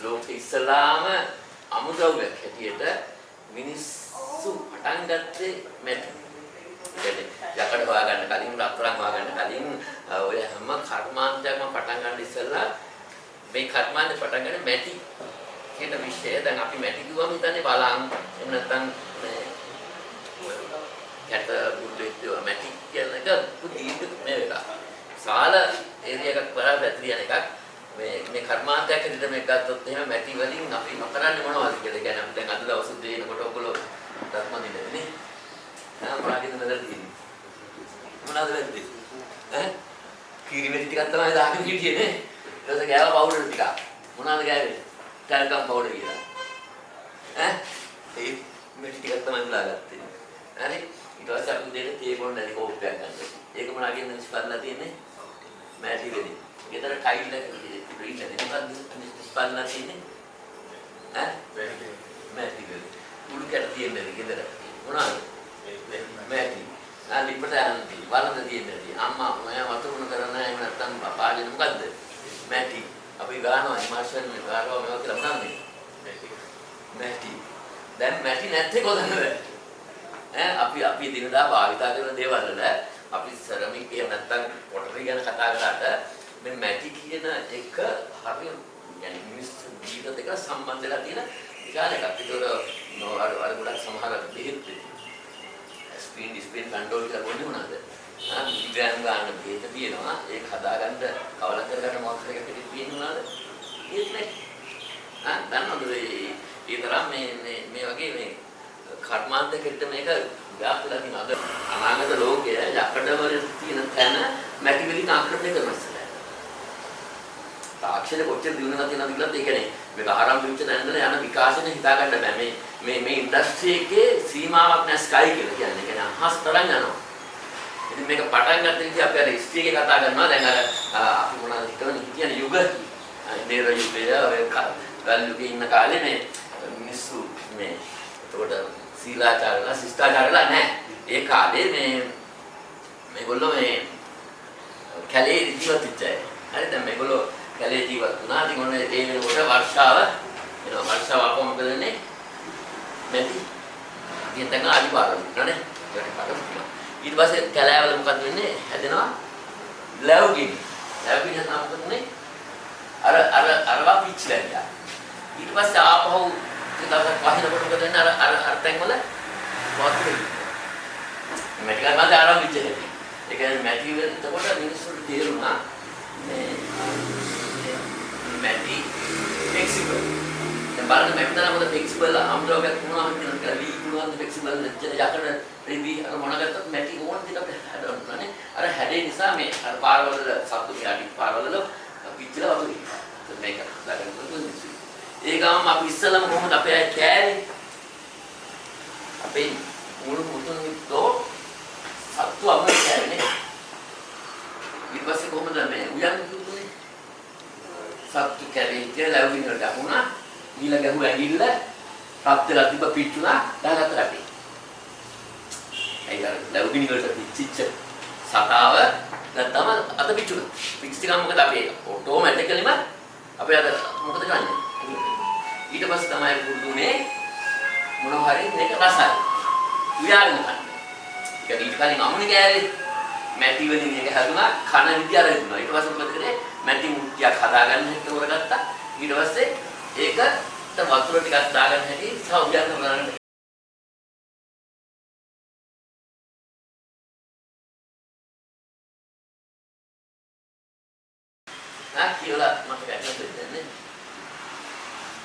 ලෝක ඉස්සලාම අමුද්‍රව්‍යයක් හැටියට මිනිස්සු පටන් ගත්තේ මැටි. යකඩ හොයාගන්න කලින් රත්තරන් හොයාගන්න කලින් ඔය හැම කර්මාන්තයක්ම පටන් ගන්න ඉස්සලා මේ කර්මාන්තේ පටන් ගන්න මැටි කියන විශ්ය. දැන් අපි මැටි කිව්වම හිතන්නේ බලන් එහෙම නැත්නම් මේ යට බුද්ධිය මැටි කියන එක පුදීක මේ එක. සාල ඒරියා එකක් වරා බැටරියන එකක් මේ කර්මාන්තයක් හැටියට මේක ගත්තොත් එහෙම මැටි වලින් අපි නොකරන්නේ මොනවද කියලා. කියන්නේ අපි දැන් අද දවසේ දෙනකොට ඔයගොල්ලෝ ධර්ම දිනනේ නේ. මොනවද වෙන්නේ? මොනවද වෙන්නේ? කීරි මෙටි ටිකක් තමයි දාගෙන හිටියේ නේ. ඊට පස්සේ ගෑව පවුඩර් ටිකක්. මොනවද ගෑවේ? ටර්කම් පවුඩර් කියලා. ඒ මෙටි ටිකක් තමයි උලාගත්තේ. හරි. ඊට පස්සේ අපි දෙන්නේ තේ බොන්න නැති කෝප්පයක් ගන්න. ඒක මොනවාගෙන් නිස්පල්ලා තියෙන්නේ? මැටි වෙලේ. ගෙදර ටයිල් එක ඉන්නේ මොකක්ද නිස්පල්ලා තියෙන්නේ? මැටි වෙලේ. උඩු කැට තියෙන්නේ ගෙදර. මොනවාද? මැටි. ලිපට යන්නේ වලඳ තියෙන්නේ. අම්මා මම වතුර උණ කරන්න එහෙම නැත්නම් පාගෙන මොකද්ද? මැටි. අපි ගානවා ඉමර්ෂන් මේ ගානවා මේවා කියලා මොනවද? මැටි. දැන් මැටි නැත්තේ කොතනද? අපි දිනදා භාවිතා කරන දේවල් වල අපි සෙරමික් එහෙම නැත්නම් පොටරි ගැන කතා කරාට මේ මැටි කියන එක හරිය يعني මිනිස්සු ජීවිතයට එක්ක සම්බන්ධ වෙලා තියෙන විශාල එකක්. ඒක අර ගොඩක් සමහර බෙහෙත් ස්පීන් කන්ට්‍රෝල් කියලා කොහොමද මොනවාද? මිලිග්‍රෑම් ගන්න බෙහෙත් තියෙනවා. ඒක හදාගන්න කවල කරගන්න මොකක්ද එක පිටින් තියෙන්නේ මොනවාද? ඒත් නේ. දන්නවද ඒ තරම් මේ වගේ මේ කර්මාන්තයකට මේක ගාපලා තියෙන අද අනාගත ලෝකයේ යකඩවල තියෙන තැන මැටි වලින් ආක්‍රමණය කරනවා. තාක්ෂණ කොච්චර දිනුනලා තියෙනවද කියලාත් ඒ කියන්නේ මේක ආරම්භ වෙච්ච තැන ඉඳලා යන විකාශනය හිතා ගන්න බෑ. මේ ඉන්ඩස්ට්‍රි එකේ සීමාවක් නැහැ ස්කයි කියලා කියන්නේ. ඒ කියන්නේ අහස් තරම් යනවා. ඉතින් මේක පටන් ගත්ත විදිහ අපි අර හිස්ටරි එකේ කතා කරනවා. දැන් අර අපි මොනවද කියන්නේ යුග නේර යුගය ඔය ගල්යුගේ ඉන්න කාලේ මේ මිනිස්සු මේ එතකොට සීලාචාරලා ශිෂ්ටාචාරලා නැහැ. ඒ කාලේ මේගොල්ලෝ මේ කැලේ ජීවත් වෙච්ච අය. හරි දැන් මේගොල්ලෝ කැලේ ජීවත් වුණා. ඉතින් ඔන්න ඒ වෙනකොට වර්ෂාව එනවා. වර්ෂාව ආපහු මොකද වෙන්නේ? මැටි. ඉතින් තංග අඩිපාර දුන්නානේ. ඊට පස්සේ කැලෑවල මොකද වෙන්නේ? හැදෙනවා ලැබුගිනි. ලැබුගිනි තමයි මොකද වෙන්නේ? අරවා පිච්චිලා ගියා. ඊට පස්සේ ආපහු දවසක් වහිනකොට මොකද වෙන්නේ? අර තැන් වල වතුර. මැටි ගන්න මත ආරම්භ වෙච්ච හැටි. ඒ කියන්නේ මැටි වල එතකොට මිනිස්සුන්ට තේරුණා මේ මැටි ෆ්ලෙක්සිබල්. දැන් බලන්න මැටි තරම් මොකද ෆ්ලෙක්සිබල් අම්ලෝගයක් වුණාම කියලා ලී පුළුවන් ෆ්ලෙක්සිබල් නැච්චර යකඩ රෙදි අර මොන ගත්තත් මැටි ඕන දෙයක් අපිට හදවන්නනේ. අර හැඩේ නිසා මේ අර පාරවල සත්තු පියාටි පාරවල පිච්චිලා වතුර ඉන්නවා. මේක දාගන්න පුළුවන්. ඒ ගාම අපි ඉස්සලම කොහොමද අපේ අය කෑවේ? අපේ මුළු මුතුන් විතෝ සත්තු අපේ කෑවේ. ඊට පස්සේ කොහොමද මේ උයන් දුන්නේ? සත්තු කෑවේ කියලා ලැබුණේ වලට වුණා. ඊළ ගැහුව ඇඟිල්ල රත් වෙලා තිබ්බ පිටුණා දාගත්ත රටේ. ඒක ලැබුණේ වලට පිච්චිච්ච සතාව නැත්තම අත පිටුණා. පිච්චිච්ච ගමන් මොකද අපි ඔටෝමැටිකලිම අපේ අද මොකද කරන්නේ? ඊට පස්සේ තමයි පුරුදුනේ මොනවා හරි මේක රසයි. උයාගෙන ගන්න. ඒක ඊට කලින් අමුණි ගෑවේ මැටි වලින් මේක හදුනා කන විදිය අර දුන්නා. ඊට පස්සේ මොකද කරේ? මැටි මුට්ටියක් හදාගන්න හැටි උරගත්තා. ඊට පස්සේ ඒකට වතුර ටිකක් දාගන්න හැටි සෞඛ්‍යයන් කරන්න. කියලා මට ගැටලුවක් දෙන්නේ.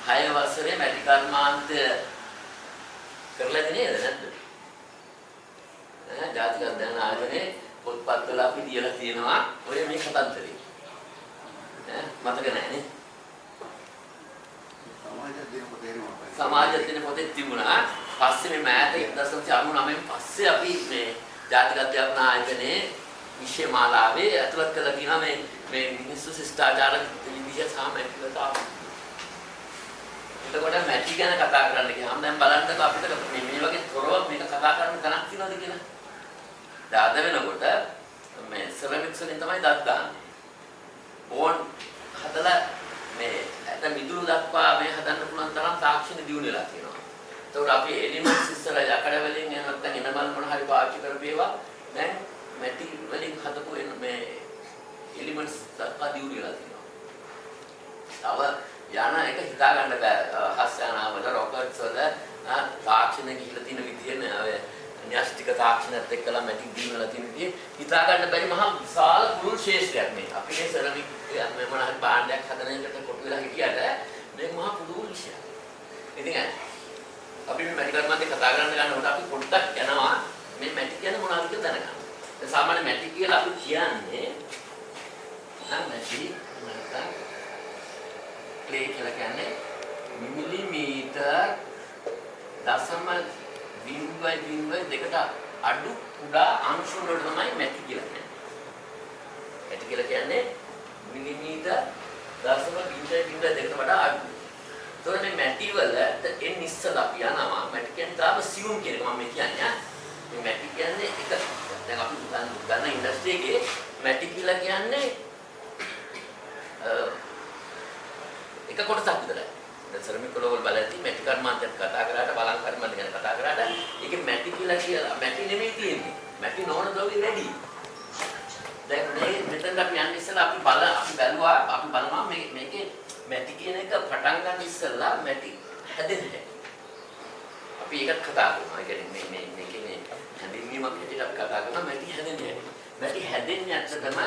6 වසරේ මැටි කර්මාන්තය කරලා නේද නැද්ද? ජාතික අධ්‍යයන ආයතනයේ පොත්පත්වල අපි තියලා තියෙනවා ඔය මේ කතන්දරේ. මතක නැහැ නේ? සමාජ අධ්‍යයන පොතේ තිබුණා. පස්සේ මේ මෑත 1999 පස්සේ අපි මේ ජාතික අධ්‍යාපන ආයතනයේ විෂය මාලාවේ අතුලත් කරලා තියෙනවා මේ මිනිස්සු ශිෂ්ටාචාර විදිය සහ මැටිවලට ආවා. එතකොට මැටි ගැන කතා කරන්න ගියාම දැන් බලන්නකෝ අපිට මේ වගේ තොරව මේක කතා කරන්න තනක් තියනවද කියලා. දැන් අද වෙනකොට මේ සෙරමික්ස් වලින් තමයි දත් දාන්නේ. ඕන් හදලා මේ නැත්නම් මිදුළු දක්වා මේ හදන්න පුළුවන් තරම් තාක්ෂණ දියුණු වෙලා තියෙනවා. ඒතකොට අපි එලිමන්ට්ස් ඉස්සරහ යකඩ වලින් නැත්නම් එනමල් මොන හරි පාවිච්චි කරපේවා දැන් මැටි වලින් හදපු මේ එලිමන්ට්ස් දක්වා දියුණු වෙලා තියෙනවා. තව යන එක හිතා ගන්න බෑ. හස්යානාවල රොකට්ස් වල තාක්ෂණ ගිහිලා තියෙන විදිය න්‍යෂ්ටික තාක්ෂණයත් එක්කලා මැටි දිනවලා තියෙන විදිය හිතා ගන්න බැරි මහා විශාල කුරුල් ශේෂ්ත්‍රයක් මේ. අපි මේ සෙරමික් මේ මොන හරි භාණ්ඩයක් හදන එකට කොටු වෙලා හිටියට මේ මහා කුරුල් විශයක්. ඉතින් අපි මේ මැටි කර්මාන්තේ කතා කරන්න ගන්නකොට අපි පොඩ්ඩක් යනවා මේ මැටි කියන්නේ මොනවද කියලා දැනගන්න. ඒ සාමාන්‍ය මැටි කියලා අපි කියන්නේ මැටි නැත්නම් ක්ලේ කියලා කියන්නේ මිලිමීටර් 0.02කට අඩු කුඩා අංශු වලට තමයි මැටි කියලා කියන්නේ. මැටි කියලා කියන්නේ මිලිමීටර් 0.02කට වඩා අඩු. ඒතකොට මේ මැටි වල එන් ඉස්සලා අපි යනවා මැටි කියන්නේ තාම සියුම් කියන එක මම කියන්නේ. මේ මැටි කියන්නේ එක දැන් අපි ගන්න ඉන්ඩස්ට්‍රි එකේ මැටි කියලා කියන්නේ එක කොටසක් විතරයි. දැන් සෙරමික් වල බලද්දී මැටි කර්මාන්තයක් කතා කරාට බලන් කර්මාන්ත ගැන කතා කරාට ඒකේ මැටි කියලා මැටි නෙමෙයි තියෙන්නේ. මැටි නොවන ද්‍රව්‍ය වැඩි. දැන් මේ මෙතන අපි යන්නේ ඉස්සලා අපි බලනවා මේකේ මැටි කියන එක පටන් ගන්න ඉස්සලා මැටි හැදෙන්නේ. අපි ඒකත් කතා කරනවා. ඒ කියන්නේ මේකේ හැදෙන්නීමක් හැටියට අපි කතා කරනවා මැටි හැදෙන්නේ. මැටි හැදෙන්නේ ඇත්තටම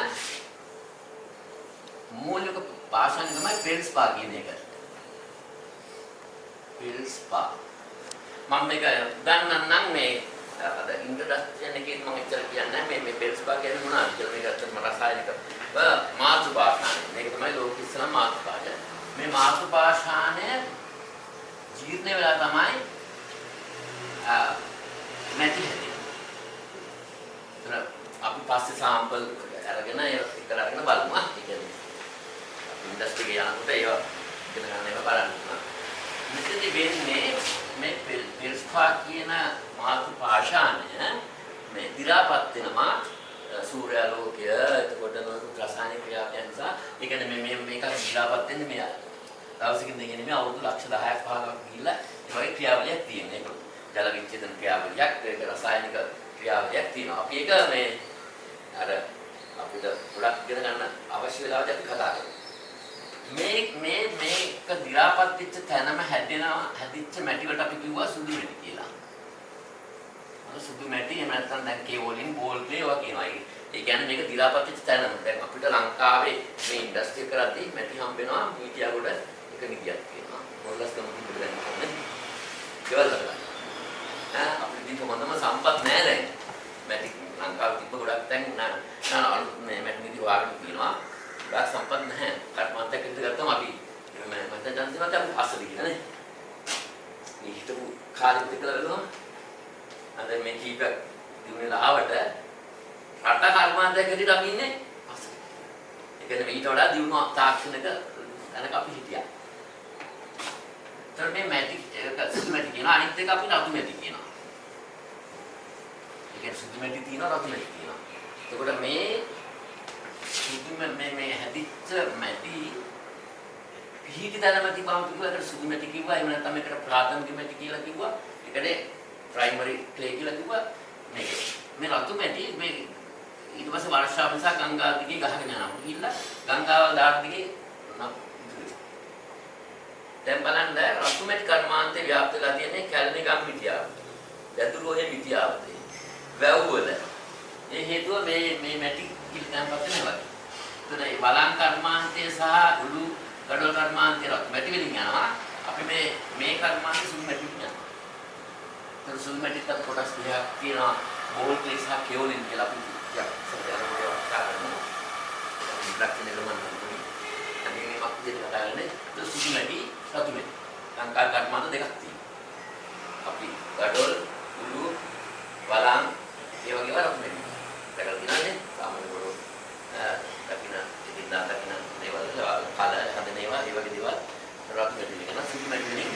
මූලික භාෂාවෙන් තමයි පෙල්ස්පා කියන එක. පෙල්ස්පා. මම මේක දන්නම් මේ අද ඉන්ට්‍රොඩක්ෂන් එකේ මම ඉතල කියන්නේ මේ පෙල්ස්පා කියන්නේ මොනවද කියලා මේක ඇත්තටම රසායනික මාතෘ භාෂාවයි. මේක තමයි ලෝක ඉස්සරහම මාතෘ භාෂාව. මේ මාතෘ භාෂාවනේ ජීර්ණ වෙලා තමයි මැටි හැදෙන්නේ. අපි පස්සේ සාම්පල් අරගෙන ඒක අරගෙන බලමු. ඒ කියන්නේ ඉන්ඩස්ට්‍රි එකේ යනකොට ඒවා ඉගෙන ගන්න ඒවා බලන්න. මෙතනදී වෙන්නේ මේ පෙල්ස්පා කියන මාතෘ භාෂාවනේ මේ දි รา පත් වෙනවා සූර්යාලෝකය එතකොට නොයෙකුත් රසායනික ක්‍රියාවන් නිසා ඒ කියන්නේ මේක දි รา පත් වෙන්නේ මෙයා. දවසකින් දෙකකින් නෙමෙයි අවුරුදු ලක්ෂ 10ක් 15ක් ගිහිල්ලා ඒ වගේ ක්‍රියාවලියක් තියෙනවා. ඒක ජල විච්ඡේදන ක්‍රියාවලියක් ඒක රසායනික ක්‍රියාවලියක් තියෙනවා. අපි ඒක මේ අර අපිට ගොඩක් ඉගෙන ගන්න අවශ්‍ය වෙලාවට අපි කතා කරමු. මේක දි รา පත් වෙච්ච තැනම හැදිච්ච මැටි වලට අපි කිව්වා සුදු මැටි කියලා. සුදු මැටි එහෙම නැත්නම් දැන් කේවලින් බෝල් ක්ලේ වගේ කියනවා. ඒ කියන්නේ මේක දි รา පත් වෙච්ච තැනම. දැන් අපිට ලංකාවේ මේ ඉන්ඩස්ට්‍රි කරද්දී මැටි හම්බ වෙනවා මීටියාගොඩ එක නිදියක් තියෙනවා. මොල්ලස් ගම කිව්වට දැන් කොහොමද? ගෙවල් වල. අපිට දීප මොනම සම්පත් නැහැ දැන්. මැටි ලංකාවේ තිබ්බ ගොඩක් තැන් මේ මැටි නිදි හොයාගෙන තියෙනවා. ගාස් සම්පත් නැහැ. කර්මාන්තයක් විතර ගත්තම අපි මට දැනසිමත් අපි අසලි කියලා නේ. මේ හිතපු කාලෙත් එක්කලා බලනවා. අද මේ කීපයක් දිනුනෙලා ආවට රට කර්මාන්තයක් හැටියට අපි ඉන්නේ අසලි. ඒ කියන්නේ ඊට වඩා දියුණු තාක්ෂණික දැනක අපි හිටියා. මේ මැටි සුදු මැටි කියනවා අනිත් එක අපි රතු මැටි කියනවා. ඒ කියන්නේ සුදු මැටි තියෙනවා රතු මැටි තියෙනවා. එතකොට මේ සුදු මේ හැදිච්ච මැටි පිහිටි තැනම තිබ්බම කිව්වා සුදු මැටි කිව්වා. එහෙම නැත්නම් මේකට ප්‍රාථමික මැටි කියලා කිව්වා. ඒකනේ ප්‍රයිමරි ක්ලේ කියලා කිව්වා. මේ රතු මැටි මේ ඊට පස්සේ වර්ෂාව නිසා ගංගා දිගේ ගහගෙන යනවා. ගිහිල්ලා ගංගාව දාට දිගේ දැන් බලන්න රතු මැටි කර්මාන්තේ ව්‍යාප්ත වෙලා තියෙන්නේ කැලණිගම් මිටියාව. වැදුරුවේ මිටියාවතේ. වැව්වල. ඒ හේතුව මේ මැටි කිල්කම්පත් නෙවෙයි. එතන බලං කර්මාන්තේ සහ උළු ගඩොල් කර්මාන්තේ රතු මැටි වලින් යනවා. අපි මේ කර්මාන්තේ සුළු මැටි යනවා. එතන සුළු මැටිත් අත කොටස් දෙකක් තියෙනවා. බෝල් ක්ලේ සහ කෙෝලින් කියලා අපි කියනවා. සමහරවිට කතා කරනවා. ඉන්ඩක්ෂන් එක මම අනිත් මේක දෙක කතා කරන්නේ සුළු මැටි රතු මැටි. ලංකා කර්මාන්ත දෙකක් තියෙනවා. අපි ගඩොල් උළු බලං ඒ වගේ වරක් මැටි. දැකලා තියෙනනේ සාමාන්‍ය පොරෝ දකින්න ඉදින්දා දකින්න දේවල් කල හදන ඒවා ඒ වගේ දේවල් රතු මැටි කියන සුදු මැටි වලින්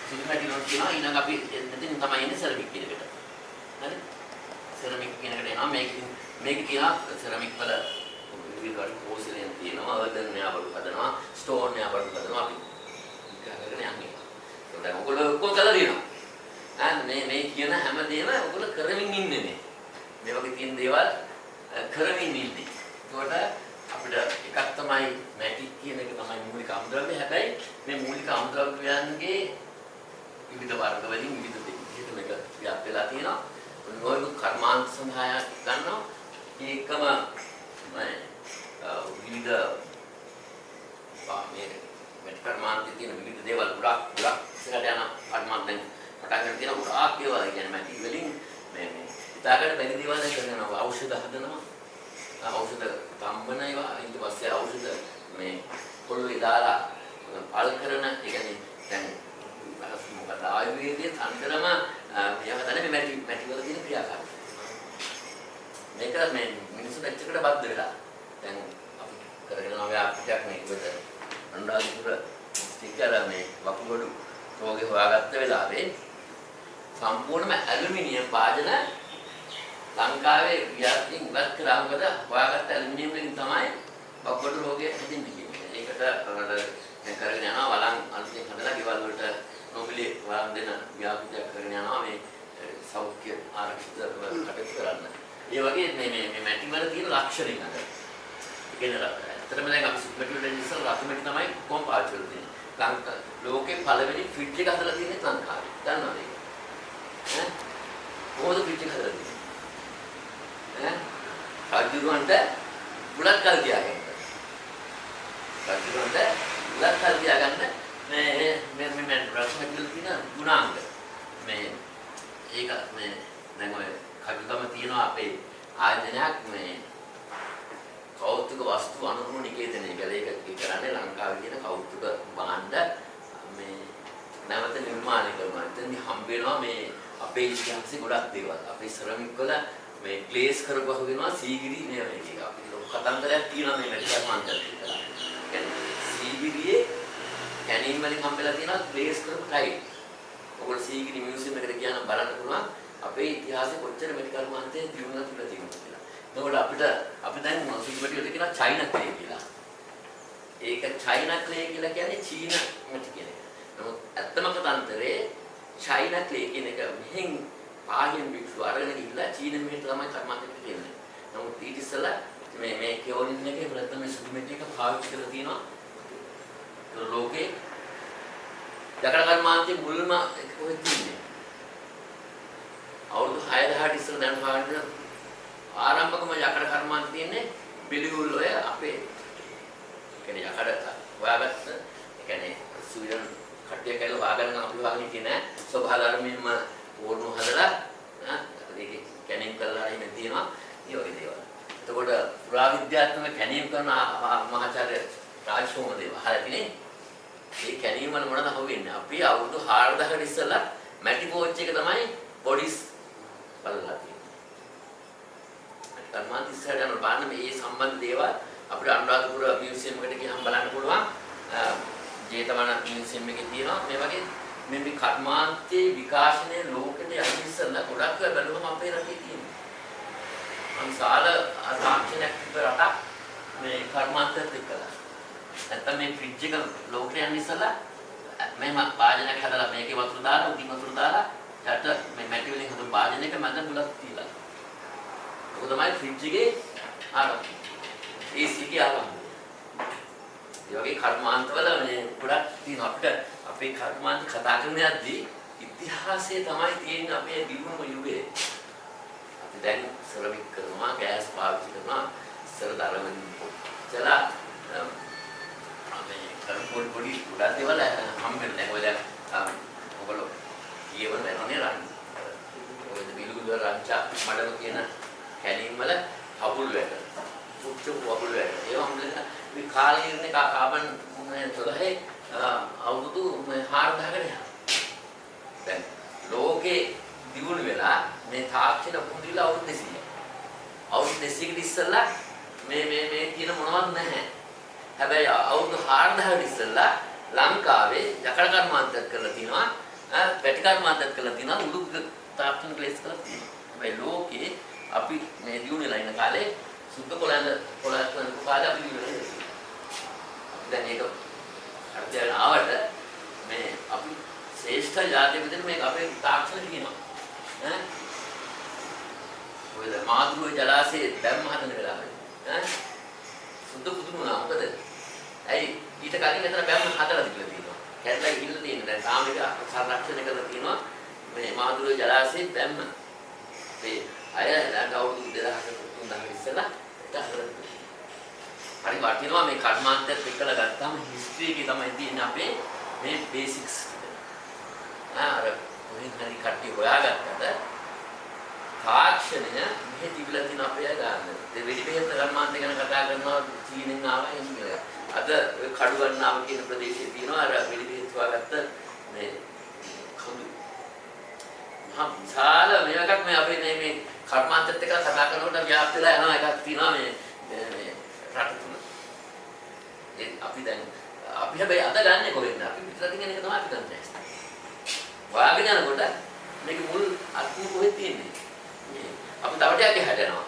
සුදු මැටි වලින් කියනවා ඊළඟ අපි එතනින් තමයි එන්නේ සෙරමික් කියන එකට. හරි? සෙරමික් කියන එකට එනවා මේක කියනවා සෙරමික් වල විදිහට පෝසිලෙන් තියෙනවා, අර්දන් න්යාබඩු හදනවා, ස්ටෝන් න්යාබඩු හදනවා අපි. කරගෙන යන්නේ. ඒක දැන් ඔයගොල්ලෝ ඔක්කොම කරලා දිනවා. මේ කියන හැම දෙයක්ම ඔයගොල්ලෝ කරමින් ඉන්නේ මේ. මේ වගේ තියෙන දේවල් කරමින් ඉන්නේ. ඒකට අපිට එකක් තමයි මැටික් කියන එක තමයි මූලික අමුද්‍රව්‍ය. හැබැයි මේ මූලික අමුද්‍රව්‍යයන්ගේ විවිධ වර්ග වලින් විවිධ දෙයකට මේක ව්‍යාප්ත වෙලා තියෙනවා. නොයෙකුත් කර්මාන්ත සඳහා ගන්නවා. ඒකම විවිධ මේ කර්මාන්තයේ තියෙන විවිධ දේවල් ගොඩක් ඉස්සරහට යන කර්මාන්ත දැන් පටන් ගන්න තියෙන ගොඩාක් ඒවා කියන්නේ මැටික් වලින් මේ හිතාගන්න බැරි දේවල් දැන් කරනවා. ඖෂධ හදනවා. ඖෂධ තම්බන ඒවා ඊට පස්සේ ඖෂධ මේ පොළොවේ දාලා පල් කරන ඒ කියන්නේ දැන් මොකද ආයුර්වේදයේ තන්ත්‍රම යහතන මේ මැටි වල තියෙන ක්‍රියාකාරීත්වය. මේක මේ මිනිස්සුන්ට එච්චරකට බද්ධ වෙලා දැන් අපි කරගෙන යන ව්‍යාපෘතියක් මේක විතර අනුරාධපුර ස්ටිකර් මේ වකුගඩු රෝගේ හොයාගත්ත වෙලාවේ සම්පූර්ණම ඇලුමිනියම් භාජන ලංකාවේ ව්‍යාපෘතියෙන් ඉවත් කළා. මොකද හොයාගත්ත ඇලුමිනියම් වලින් තමයි වකුගඩු රෝගය හැදෙන්නේ කියන්නේ. ඒකට දැන් කරගෙන යනවා වලන් අලුතෙන් හදලා ගෙවල් වලට නොමිලේ වලන් දෙන ව්‍යාපෘතියක් කරගෙන යනවා මේ සෞඛ්‍ය ආරක්ෂිත කටයුතු කරන්න. ඒ වගේ මේ මැටි වල තියෙන ලක්ෂණ නේද? ඒ කියන්නේ ඇත්තටම දැන් අපි සුපර් මැටි වල ඉස්සර රතු මැටි තමයි කොම් පාවිච්චි කරන්නේ. ලෝකේ පළවෙනි ෆ්‍රිජ් එක හදලා තියෙන්නේ ලංකාවේ. දන්නවද ඒක? ඈ කොහොමද ෆ්‍රිජ් එක හදලා තියෙන්නේ? රජුරවන්ට බුලත් කල් තියාගන්න. රජුරවන්ට බුලත් කල් තියාගන්න මේ රසමැටිවල තියෙන ගුණාංග. මේ ඒක මේ දැන් ඔය කවිකම තියෙනවා අපේ ආයතනයක් මේ කෞතුක වස්තු අනුරූප නිකේතනය කියලා. ඒක කරන්නේ ලංකාවේ තියෙන කෞතුක භාණ්ඩ මේ නැවත නිර්මාණය කරනවා. එතනදි හම්බ වෙනවා මේ අපේ ඉතිහාසයේ ගොඩක් දේවල්. අපේ ශ්‍රමික වල මේ ක්ලේස් කරපුවා වෙනවා සීගිරි මේ මේක. අපි ලොකු කතන්දරයක් තියෙනවා මේ මැටි කර්මාන්තය කියලා. කියන්නේ සීගිරියේ කැණීම් වලින් හම්බෙලා තියෙනවා ක්ලේස් කරපු ටයිල්. ඔයගොල්ලෝ සීගිරි මියුසියම් එකට ගියාම බලන්න පුළුවන් අපේ ඉතිහාසයේ කොච්චර මැටි කර්මාන්තයේ දියුණුවක් තිබුණා කියලා. එතකොට අපි දැන් සීගිරි වලට කියනවා චයිනා ක්ලේ කියලා. ඒක චයිනා ක්ලේ කියලා කියන්නේ චීන මැටි කියන එක. නමුත් ඇත්තම කතන්දරේ චයිනා ක්ලේ කියන එක මෙහෙන් පාහියන් වික්ෂු අරගෙන ගිහිල්ලා චීන මෙහෙට තමයි කර්මාන්තෙට දෙන්නේ. නමුත් ඊට ඉස්සෙල්ලා මේ කෙෝලින් එකේ ප්‍රථම සුදු මැටි එක පාවිච්චි කරලා තියෙනවා. ඒ ලෝකේ යකඩ කර්මාන්තයේ මුල්ම එක කොහෙද තියෙන්නේ? අවුරුදු 6000ට ඉස්සෙල්ලා දැන් හොයන්න ආරම්භකම යකඩ කර්මාන්තය තියෙන්නේ බිලිගුල් ඔය අපේ කියන්නේ යකඩ හොයාගත්ත ඒ කියන්නේ සුවිදන් කට්ටිය කියලා හොයාගන්න අපි හොයාගෙන ඉන්නේ නැහැ. ස්වභාව ධර්මයෙන්ම ඕනු හදලා ඒක කැණීම් කරලා ඉන්නේ තියෙනවා. මේ වගේ දේවල්. එතකොට පුරාවිද්‍යාත්මක කැණීම් කරන මහාචාර්ය රාජසෝමදේව හරිනේ. මේ කැණීම් වල මොනවද හොවෙන්නේ? අපි අවුරුදු 4000කට ඉස්සෙල්ලා මැටි පෝච්චි එක තමයි බොඩිස් බලලා තියෙන්නේ. කර්මාන්ත ඉස්සරහට යන බලන්න මේ සම්බන්ධ දේවල් අපිට අනුරාධපුර මියුසියම් එකට ගියහම බලන්න පුළුවන්. ජේතවන මියුසියම් එකේ තියෙනවා මේ වගේ මේ කර්මාන්තයේ විකාශනයේ ලෝකෙට යන්න ඉස්සෙල්ලා ගොඩක් බැලුවම අපේ රටේ තියෙනවා. අන්සාල තාක්ෂණයක් රටක් මේ කර්මාන්තයත් එක්කලා. නැත්තම් මේ ෆ්‍රිජ් එක ලෝකෙට යන්න ඉස්සෙල්ලා මෙහෙම වාදනයක් හදලා මේකේ වතුර දාලා උඩින් වතුර දාලා යට මේ මැටි වලින් හදපු වාදනයක මැද බුලත් තියලා. ඒක තමයි ෆ්‍රිජ් එකේ ආරම්භය. AC එකේ ආරම්භය. ඒ වගේ කර්මාන්තවල මේ ගොඩක් තියෙනවා. අපිට අපේ කර්මාන්ත කතා කරන යද්දී ඉතිහාසයේ තමයි තියෙන්නේ අපේ දිනුම යුගයේ. අපි දැන් සර්වික් කරනවා, ගෑස් පාවිච්චි කරනවා, ඉස්සර දරවලින් පොච්චලා මේ පොඩි ගොඩක් දේවල් හම්බෙන්නේ නැහැ. ඔය දැන් ඔයගොල්ලෝ ඊවල වෙනවනේ රන්. ඔය බිලුගුල රංචා මඩම කියන කැණීම් වල හබුල් වැට. පුච්චු වබුල් වැට. ඒවා හම්බෙලා මේ කාලේ ඉන්නේ කාබන් 12 අවුරුදු 4000කට යනවා. දැන් ලෝකේ දියුණු වෙලා මේ තාක්ෂණ පුදුලිලා අවුරුදු 200. අවුරුදු 200කට ඉස්සෙල්ලා මේ කියන මොනවත් නැහැ. හැබැයි අවුරුදු 4000කට ඉස්සෙල්ලා ලංකාවේ යකඩ කර්මාන්තයක් කරලා තිනවා, පැටි කර්මාන්තයක් කරලා තිනවා, උඩු තාක්ෂණ ක්ලේස් කරලා තිනවා. හැබැයි ලෝකේ අපි මේ දියුණුලා ඉන්න කාලේ සුද්ධ කොළයන් කාලේ අපි ඉන්නේ. දැන් ඒක අර්ථයන් ආවට මේ අපි ශ්‍රේෂ්ඨ ජාතිය විදිහට මේක අපේ තාක්ෂණ කියනවා. ඈ ඔය මාදුරුවේ ජලාශයේ දැම්ම හදන වෙලාවේ ඈ සුද්ධ පුදුම වුණා. මොකද ඇයි ඊට කලින් එතන බැම්ම හදලා තිබිලා තියෙනවා. කැඩලා ගිහිල්ලා තියෙනවා. දැන් තාම ඒක සංරක්ෂණය කරලා තියෙනවා. මේ මාදුරුවේ ජලාශයේ බැම්ම. මේ අය අවුරුදු 2000 ඉස්සෙල්ලා ඒක හදලා හරි වටිනවා මේ කර්මාන්තයත් එක්කලා ගත්තාම හිස්ටරි එකේ තමයි තියෙන්නේ අපේ මේ බේසික්ස්. අර කොහෙන් හරි කට්ටිය හොයාගත්තට තාක්ෂණය මෙහෙ තිබිලා තියෙන අපේ අය ගන්න. ඒ වෙඩි බෙහෙත් කර්මාන්තය ගැන කතා කරනවා චීනෙන් ආවා එහෙම කියලා. අද කඩු ගන්නාව කියන ප්‍රදේශයේ තියෙනවා අර වෙඩි බෙහෙත් හොයාගත්ත මේ කඳු. මහා විශාල මේකක් මේ අපේ මේ කර්මාන්තයත් එක්ක කතා කරනකොට ව්‍යාප්ත වෙලා යනවා එකක් තියෙනවා මේ රට තුන. ඒ අපි දැන් අපි හැබැයි අද ගන්නෙ කොහෙන්ද? අපි පිටරටින් එන එක තමයි අපි ගන්නෙ. වාගෙන යනකොට මේක මුල් අත්මු කොහෙද තියෙන්නේ? අපි තව ටිකක් හැදෙනවා.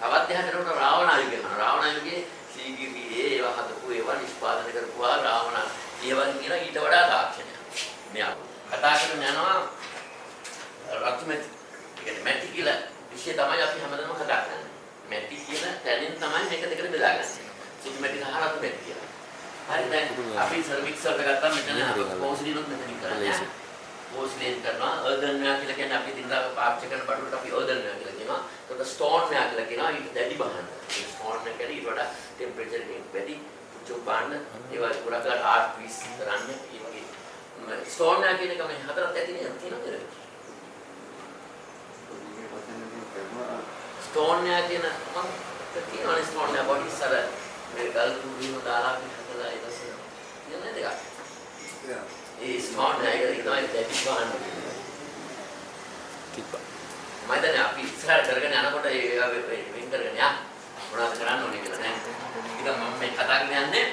තවත් එහාට රාවණායු කියනවා. රාවණායුගේ සීගිරි ඒවා හදපු ඒවා නිෂ්පාදනය කරපුවා රාවණ ඒවා කියන ඊට වඩා තාක්ෂණයක්. මෙයා කතා කරන යනවා රත්මැටි. ඒ කියන්නේ මැටි කියලා විශේෂ තමයි අපි හැමදාම කතා කරන්නේ. මැටි කියන තැනින් තමයි මේක දෙකට බෙදාගන්නේ. සුදු මැටි සහ රතු මැටි කියලා. හරි දැන් අපි සර්වික්ස් වලට ගත්තාම මෙතන පෝස්ලිනුත් මෙතනින් කරන්නේ. පෝස්ලින් කරනවා අර්දන් මෙයා කියලා කියන්නේ අපි දිනදා පාවිච්චි කරන බඩුවට අපි අර්දන් මෙයා කියලා කියනවා. ඒකට ස්ටෝන් මෙයා කියලා කියනවා. ඊට දැඩි බහන්න. ඒ ස්ටෝන් එක කියන්නේ ඊට වඩා ටෙම්පරේචර් එකකින් වැඩි පුච්චු බහන්න. ඒවා ගොඩක් ආර්ට් පීස් කරන්නේ. ඒ වගේ ස්ටෝන් මෙයා කියන එක මේ හතරක් ඇති නේද තියෙනවද? ස්ටෝන් මෙයා කියන මම තියෙනවනේ ස්ටෝන් මෙයා බොඩිස් අර මේ ගල් කුඩියම දාලා අපි හදලා ඒක කියන්නේ දෙකක්. ඒ ස්ටෝන් මෙයා ඒක තමයි දැඩි බහන්න. කිප්පා මම දැන් අපි ඉස්සරහට කරගෙන යනකොට ඒ වෙන් කරගෙන යා මොනවද කරන්න ඕනේ කියලා නෑ. ඉතින් මම මේ කතා කරන්නේ යන්නේ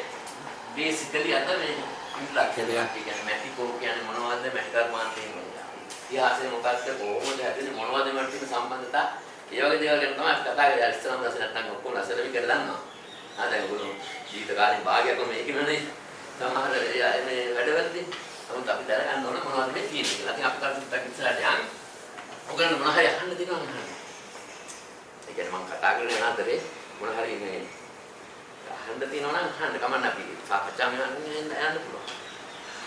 බේසිකලි අද මේ ඉන්ට්‍රොඩක්ෂන් එකක් කියන්නේ මැටිකෝ කියන්නේ මොනවද මැටර්මාන්තේ කියන්නේ. ඉතිහාසයේ මොකක්ද කොහොමද හැදෙන්නේ මොනවද මේවට තියෙන සම්බන්ධතා ඒ වගේ දේවල් ගැන තමයි අපි කතා කරලා ඉස්සරහම දැස නැත්නම් ඔක්කොම අසරවි කරලා දන්නවා. දැන් ඔයගොල්ලෝ ජීවිත කාලේ භාගයක්ම මේකනේ සමහර මේ වැඩවලදී නමුත් අපි දැනගන්න ඕන මොනවද මේ තියෙන්නේ කියලා. ඉතින් අපි කරුණක් ඉස්සරහට යන්නේ ඔයගොල්ලෝ මොන හරි අහන්න දෙනවා නේද? ඒ කියන්නේ මම කතා කරගෙන යන අතරේ මොන හරි මේ අහන්න තියෙනවා නම් අහන්න කමන්න අපි සාකච්ඡා යන්න පුළුවන්.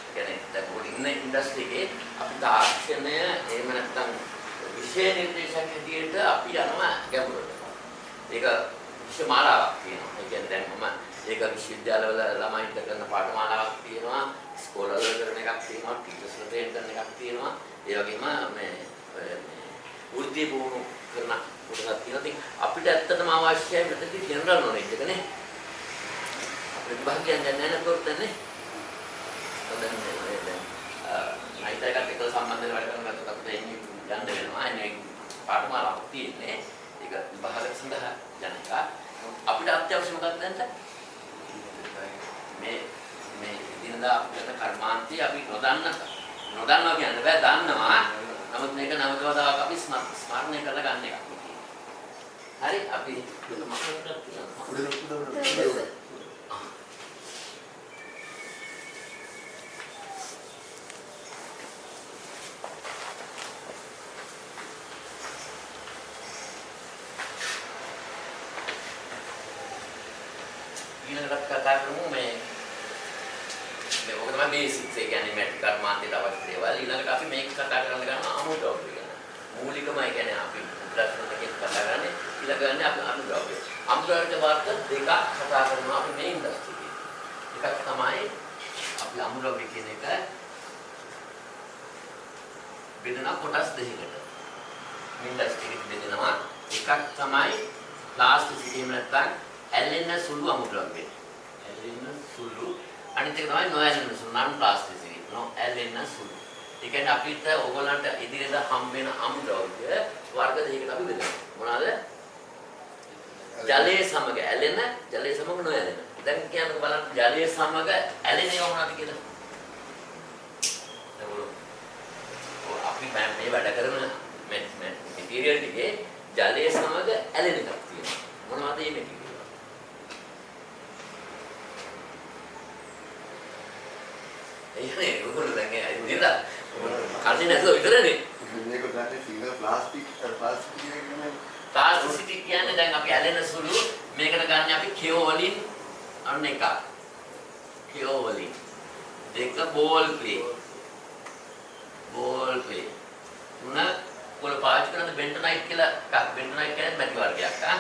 ඒ කියන්නේ දැන් පොඩි ඉන්න ඉන්ඩස්ට්‍රි එකේ අපි තාක්ෂණය එහෙම නැත්නම් විෂය නිර්දේශක හැටියට අපි යනවා ගැඹුරට. ඒක විෂය මාලාවක් තියෙනවා. ඒ කියන්නේ දැන් මම ඒක විශ්වවිද්‍යාලවල ළමයින්ට කරන පාඨමාලාවක් තියෙනවා, ස්කෝලවල කරන එකක් තියෙනවා, ටීචර්ස්ලා ට්‍රේන් කරන එකක් තියෙනවා. ඒ වගේම මේ වෘත්ති පුහුණු කරන කොටසක් තියෙනවා. ඉතින් අපිට ඇත්තටම අවශ්‍යයි මෙතනදී ජෙනරල් නොලෙජ් එක නේ. අපිට විභාගයන් ගන්න නැනකොට නේ. දැන් අයිත් එකත් එක්ක සම්බන්ධ වෙලා වැඩ කරනකොට අපිට එන්නේ යන්න වෙනවා. එන්නේ පාඨමාලාවක් තියෙන්නේ. ඒක විභාග සඳහා යන එක. අපිට අත්‍යවශ්‍ය මොකක්ද දැන්? මේ දිනදා අපිට කර්මාන්තය අපි නොදන්නවා කියන්න බෑ දන්නවා. නමුත් මේක නවකවදාක අපි ස්මරණය කරලා ගන්න එකක්. හරි අපි ඊළඟට කතා කරමු මේ ඔක තමයි බේසික්ස් ඒ කියන්නේ මැටි කර්මාන්තයට අවශ්‍ය දේවල්. ඊළඟට අපි මේක කතා කරන්න ගන්නවා අමුද්‍රව්‍ය ගැන. මූලිකම ඒ කියන්නේ අපි උදාහරණ දෙකක් කතා කරන්නේ ඊළඟට අපි අමුද්‍රව්‍ය. අමුද්‍රව්‍ය වර්ග දෙකක් කතා කරනවා අපි මේ ඉන්ඩස්ට්‍රි එකේ. එකක් තමයි අපි අමුද්‍රව්‍ය කියන එක බෙදෙන කොටස් දෙකකට. ඉන්ඩස්ට්‍රි එකේ බෙදෙනවා. එකක් තමයි ප්ලාස්ටික් එහෙම නැත්නම් ඇලෙන සුළු අමුද්‍රව්‍ය. ඇලෙන සුළු අනිත් එක තමයි නොඇලෙන සුළු non plasticity නොඇලෙන සුළු. ඒ කියන්නේ අපිට ඕගොල්ලන්ට ඉදිරියට හම් වෙන අමුද්‍රව්‍ය වර්ග දෙකකට අපි බෙදනවා. මොනවාද? ජලයේ සමග ඇලෙන, ජලයේ සමග නොඇලෙන. දැන් කියන්නකෝ බලන්න ජලයේ සමග ඇලෙන ඒවා මොනවද කියලා. අපි මේ වැඩ කරන මැටීරියල් ටිකේ ජලයේ සමග ඇලෙන එකක් තියෙනවා. මොනවද ඉන්නේ. ඔයගොල්ලෝ දැන් නේද? කන්නේ නැතුව විතරනේ. මේක ගන්න සිංගල් ප්ලාස්ටික් කියන්නේ ප්ලාස්ටිසිටි කියන්නේ දැන් අපි ඇලෙන සුළු මේකට ගන්න අපි කෙෝලින් අන්න එකක්. කෙෝලින්. දෙක බෝල් ප්ලේ. Ball play. තුන ඔය පාවිච්චි කරන බෙන්ටනයිට් කියලා එකක්. බෙන්ටනයිට් කියන්නේ මැටි වර්ගයක් ආ.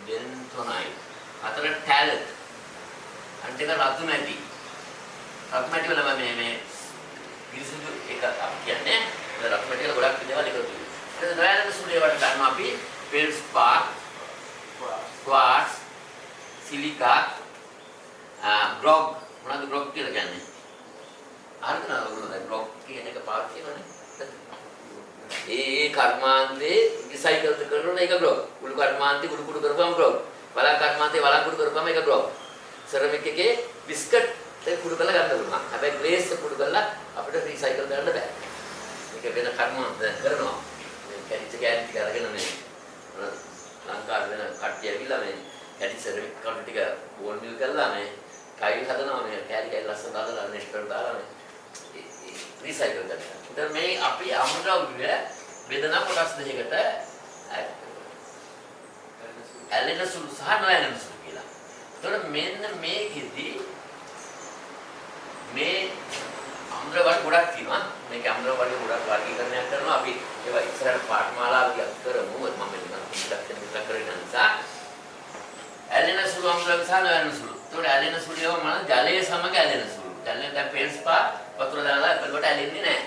බෙන්ටනයිට්. හතර ටැලන්ට්. අනිත් එක රතු මැටි. රතු මැටි වල මේ පිරිසිදු එක අපි කියන්නේ රතු මැටි වල ගොඩක් දේවල් එකතු වෙනවා. ඒක නොයන සුළු වලට ගන්නවා අපි ෆෙල්ස්පාර්, ක්වාර්ට්ස්, සිලිකා, ග්‍රොග් මොනවද ග්‍රොග් කියලා කියන්නේ? අහන්න නේද ඔයගොල්ලෝ ග්‍රොග් කියන එක පාවිච්චි කරනනේ. ඒ කර්මාන්තේ රිසයිකල් කරන එක ග්‍රොග්. කුළු කර්මාන්තේ කුළු කුඩු කරපුවම ග්‍රොග්. වලක් කර්මාන්තේ වලක් කුඩු කරපුවම ඒක ග්‍රොග්. සෙරමික් එකේ බිස්කට් ඒක කුඩු කරලා ගන්න පුළුවන්. හැබැයි ග්ලේස් කුඩු කරලා අපිට රීසයිකල් කරන්න බෑ. ඒක වෙන කර්මාන්ත කරනවා. මේ කැඩිච්ච කැලි ටික අරගෙන මේ ලංකාවේ වෙන කට්ටිය ඇවිල්ලා මේ කැඩිච්ච සෙරමික් කටු ටික බෝල් මිල් කරලා මේ ටයිල් හදනවා මේ කැලි ලස්සන දාලා නෙස්ටර් දාලා මේ රීසයිකල් කරනවා. ඒතර මේ අපි අමුද්‍රව්‍ය වේදනා කොටස් දෙකකට ඇලෙන සුළු සහ නොඇලෙන සුළු කියලා. ඒතර මෙන්න මේකෙදි මේ අමුද්‍රව්‍ය ගොඩක් තියෙනවා. මේක අමුද්‍රව්‍ය ගොඩක් වර්ගීකරණයක් කරනවා. අපි ඒවා ඉස්සරහට පාඨමාලාවක කරමු. මම මෙතන කරගෙන නිසා ඇලෙන සුළු අමුද්‍රව්‍ය සහ නොඇලෙන සුළු. ඒතකොට ඇලෙන සුළුව මන ජලයේ සමග ඇලෙන සුළු. ජලයෙන් දැන් ෆෙල්ස්පාර් වතුර දාලා බලවට ඇලෙන්නේ නැහැ.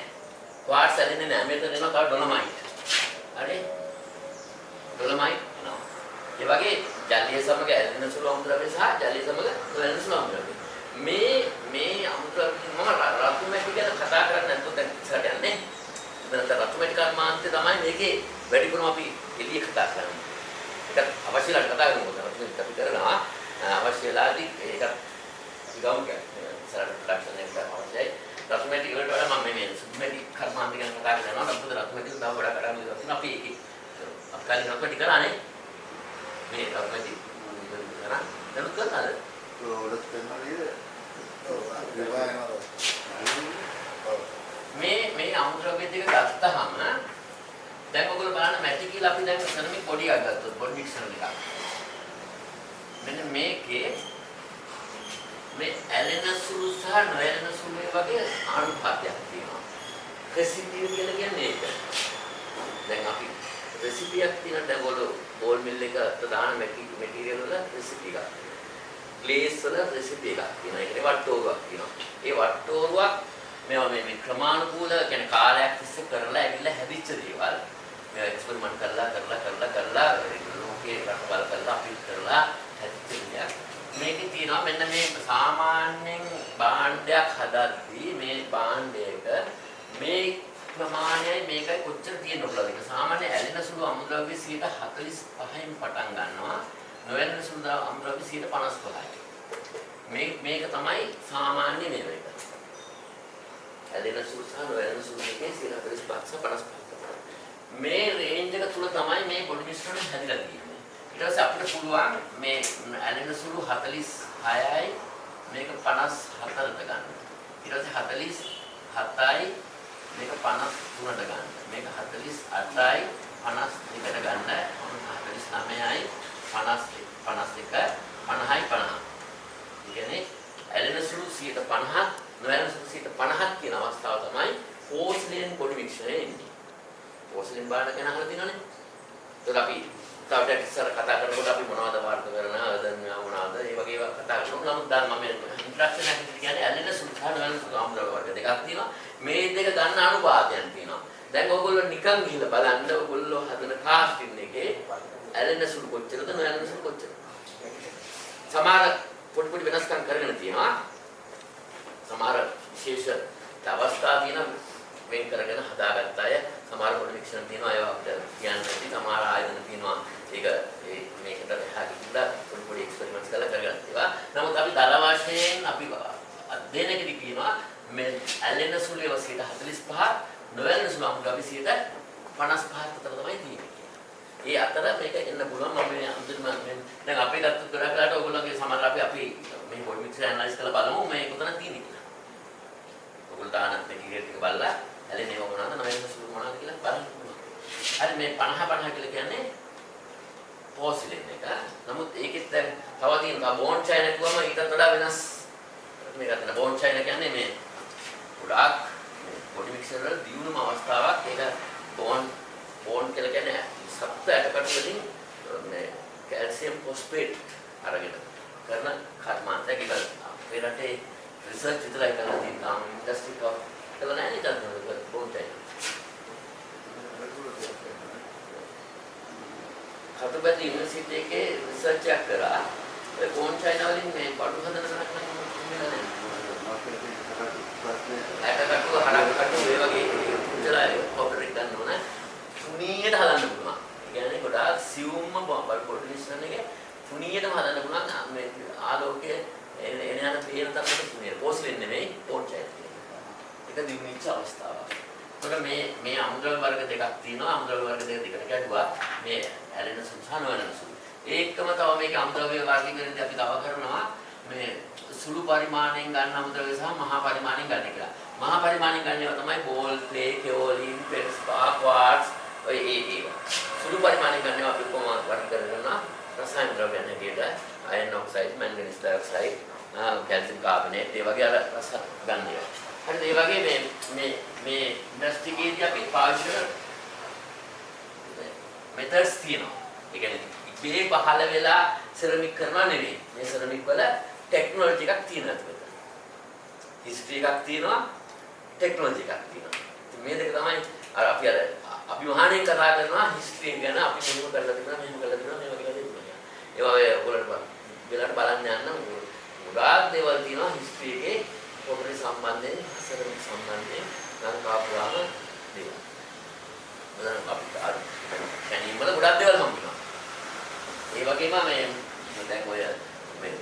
ක්වාර්ට්ස් ඇලෙන්නේ නැහැ. මෙතන එනවා තව ඩොලොමයිට්. හරි? ඩොලොමයිට් එනවා. ඒ වගේ ජලයේ සමග ඇලෙන සුළු අමුද්‍රව්‍ය සහ ජලයේ සමග නොඇලෙන සුළු අමුද්‍රව්‍ය. මේ අමුද්‍රව්‍ය මම රතු මැටි ගැන කතා කරන්නේ නැත්නම් දැන් ඉස්සරහට යන්නේ. දැන් රතු මැටි කර්මාන්තේ තමයි මේකේ වැඩිපුරම අපි එළිය කතා කරන්නේ. ඒක අවශ්‍යලා කතා කරනකොට රතු මැටි අපි කරනවා. අවශ්‍ය වෙලාදී ඒක ගමු කියන්නේ ඉස්සරහට ප්‍රොඩක්ෂන් එකට අවශ්‍යයි. රතු මැටි වලට වඩා මම මේ සුදු මැටි කර්මාන්තේ ගැන කතා කරනවා. නමුත් රතු මැටි තව ගොඩක් අරන් ඉඳලා අපි ඒකේ අත්කාලේ රතු මැටි කරානේ. මේ රතු මැටි කරා දැනුත් කරනවාද? ඔලොත් කරනවා නේද? මේ අමුද්‍රව්‍ය දෙක ගත්තාම දැන් ඔයගොල්ලෝ බලන්න මැටි කියලා අපි දැන් සෙරමික් පොඩි එකක් ගත්තොත් පොඩි මික්සර් එකක්. මෙන්න මේකේ මේ ඇලෙන සුළු සහ නොඇලෙන සුළු වගේ අනුපාතයක් තියෙනවා. රෙසිපිය කියලා කියන්නේ ඒක. දැන් අපි රෙසිපියක් තියෙන දැන් ඔයගොල්ලෝ බෝල් මිල් එක දාන මැටීරියල් වල රෙසිපි එකක්. ග්ලේස් වල රෙසිපි එකක් තියෙනවා. ඒකේ වට්ටෝරුවක් තියෙනවා. ඒ වට්ටෝරුවක් මේවා මේ ක්‍රමානුකූල කියන්නේ කාලයක් තිස්සේ කරලා ඇවිල්ලා හැදිච්ච දේවල්. මේ එක්ස්පෙරිමන්ට් කරලා ලෝකේ රටවල් කරලා අපි කරලා හැදිච්ච දෙයක්. මේකේ තියෙනවා මෙන්න මේ සාමාන්‍යයෙන් භාණ්ඩයක් හදද්දී මේ භාණ්ඩයක මේ ප්‍රමාණයයි මේකයි කොච්චර තියෙන්න ඕනද? ඒක සාමාන්‍ය ඇලෙන සුළු අමුද්‍රව්‍ය 45න් පටන් ගන්නවා. නොඇලෙන සුළු අමුද්‍රව්‍ය 55යි. මේක තමයි සාමාන්‍ය මේක. ඇලෙන සුළු සහ නොඇලෙන සුළු එකේ 45 මේ රේන්ජ් එක තුල තමයි මේ පොඩි මිශ්‍රණය හැදිලා තියෙන්නේ. ඊට පස්සේ අපිට පුළුවන් මේ ඇලෙන සුළු 46යි මේක 54ට ගන්න. ඊට පස්සේ 47යි මේක 53ට ගන්න. මේක 48යි 52ට ගන්න. 49යි 52 50යි 50. ඒ කියන්නේ ඇලෙන සුළු 50ක් නොඇලෙන සුළු 50ක් කියන අවස්ථාව තමයි පෝස්ලෙන් පොඩි මිශ්‍රණය එන්නේ. පෝස්ලෙන් බාන ගැන අහලා තියෙනවනේ. ඒක අපි තව ඉස්සර කතා කරනකොට අපි මොනවද වර්ධ කරනවා දැන් මොනවද ඒ වගේ ඒවා කතා කරනවා. නමුත් දැන් මම ඉන්ට්‍රැක්ෂන් එකක් කියන්නේ ඇලෙන සුළු සහ නොඇලෙන සුළු ආම්ල වර්ග දෙකක් තියෙනවා. මේ දෙක ගන්න අනුපාතයන් තියෙනවා. දැන් ඕගොල්ලෝ නිකන් ගිහලා බලන්න ඕගොල්ලෝ හදන කාස්ටින් එකේ ඇලෙන සුළු කොච්චරද නොඇලෙන සුළු කොච්චරද? සමහර පොඩි වෙනස්කම් කරගෙන තියෙනවා. සමහර විශේෂ අවස්ථා තියෙන වෙන් කරගෙන හදාගත්ත අය සමහර පොඩි මික්ෂන් තියෙනවා ඒවා අපිට කියන්න නැති සමහර ආයතන තියෙනවා ඒක මේකට හැකියිලා පොඩි එක්ස්පෙරිමන්ට්ස් කරලා කරගන්න ඒවා. නමුත් අපි දල වශයෙන් අපි අධ්‍යයනයකදී කියනවා මේ ඇලෙන සුළු 45 නොඇලෙන සුළු අමුද්‍රව්‍ය 55 අතර තමයි තියෙන්නේ. ඒ අතර මේක එන්න පුළුවන්. මම මේ අන්තිම දැන් අපේ ගත්ත ගොඩක් වෙලාට ඔයගොල්ලෝගේ සමහර අපි මේ පොඩි මික්සර් ඇනලයිස් කරලා බලමු මේ කොතන තියෙන්නේ කියලා. ඔයගොල්ලෝ දාන මෙටීරියල් ටික බලලා ඇලෙන්නේ මොනවද නොයෙක් සුළු මොනවද කියලා බලන්න පුළුවන්. හරි මේ 50 කියලා කියන්නේ පෝසිලින් එක. නමුත් ඒකෙත් දැන් තව තියෙනවා බෝන් චයිනා කිව්වම ඊටත් වඩා වෙනස් මේක තමයි බෝන් චයිනා කියන්නේ මේ ගොඩාක් බොඩි මික්සර් වල දියුණුම අවස්ථාවක්. ඒක බෝන් කියලා කියන්නේ සප්ත ඇටකටු වලින් මේ කැල්සියම් ෆොස්ෆේට් අරගෙන කරන කර්මාන්තයක්. ඒක අපේ රටේ රිසර්ච් විතරයි කරලා තියෙනවා. ඉන්ඩස්ට්‍රි එක කළා නැහැ නේද බෝන් චයිනා. කටුබැද යුනිවර්සිටි එකේ රිසර්ච් එකක් කරා. ඒ බෝන් චයිනා වලින් මේ බඩු හදන තරක් නම් ඇටකටු හරකටු ඒ වගේ පුංචලා කොපරේට් ගන්න ඕන. තුනීයට හදන්න පුළුවන්. ඒ කියන්නේ ගොඩාක් සියුම්ම බඩු මිශ්‍රණ එකේ තුනීයටම හදන්න පුළුවන්. මේ ආලෝකයේ එන යන පේන තරමට තුනීය. පෝස්ලින් නෙමෙයි බෝන් චයිනා. ඒක දිනුනිච්ච අවස්ථාවක්. ඒකට මේ අමුද්‍රව්‍ය වර්ග දෙකක් තියෙනවා. අමුද්‍රව්‍ය වර්ග දෙක දෙකට ගැටුවා. මේ ඇලෙන සුසාන වෙන සුළු. ඒකම තව මේක අමුද්‍රව්‍ය වර්ගීකරණයේදී අපි තව කරනවා මේ සුළු පරිමාණයෙන් ගන්න අමුද්‍රව්‍ය සහ මහා පරිමාණයෙන් ගන්න කියලා. මහා පරිමාණයෙන් ගන්න ඒවා තමයි බෝල්, ක්ලේ, කෙෝලින්, ෆෙල්ස්පාර්, ක්වාර්ට්ස් ඔය ඒවා. සුළු පරිමාණයෙන් ගන්න ඒවා අපි කොහොමද වර්ගීකරණ කරනවා? රසායන ද්‍රව්‍යයන් හැටියට අයර්න් ඔක්සයිඩ්, මැංගනීස් ඩයොක්සයිඩ්, කැල්සියම් කාබනේට් ඒ වගේ අර රස ගන්න ඒවා. හරිද? ඒ වගේ මේ ඉන්ඩස්ට්‍රියේදී අපි පාවිච්චි කරන මෙතඩ්ස් තියෙනවා. ඒ කියන්නේ ඉබේ පහළ වෙලා සෙරමික් කරනවා නෙවෙයි. මේ සෙරමික් වල ටෙක්නොලොජි එකක් තියෙනවා ඒක. හිස්ටරි එකක් තියෙනවා, ටෙක්නොලොජි එකක් තියෙනවා. මේ දෙක තමයි අපි මහානෙන් කතා කරනවා හිස්ටරි ගැන. අපි මෙහෙම කරලා තිබුණා, මෙහෙම කරලා තිබුණා, මේවා කියලා තිබුණා. ඒවා ඔයගොල්ලන්ට බලන්න යන්න ගොඩාක් දේවල් තියෙනවා හිස්ටරි එකේ පොතේ සම්බන්ධයෙන්, සෙරමික් සම්බන්ධයෙන් ලංකාව පුරාම දේවල්. බලන්න අපිට කැණීම් වල ගොඩක් දේවල් හම්බ වෙනවා. ඒ වගේම මේ දැන් ඔය මේ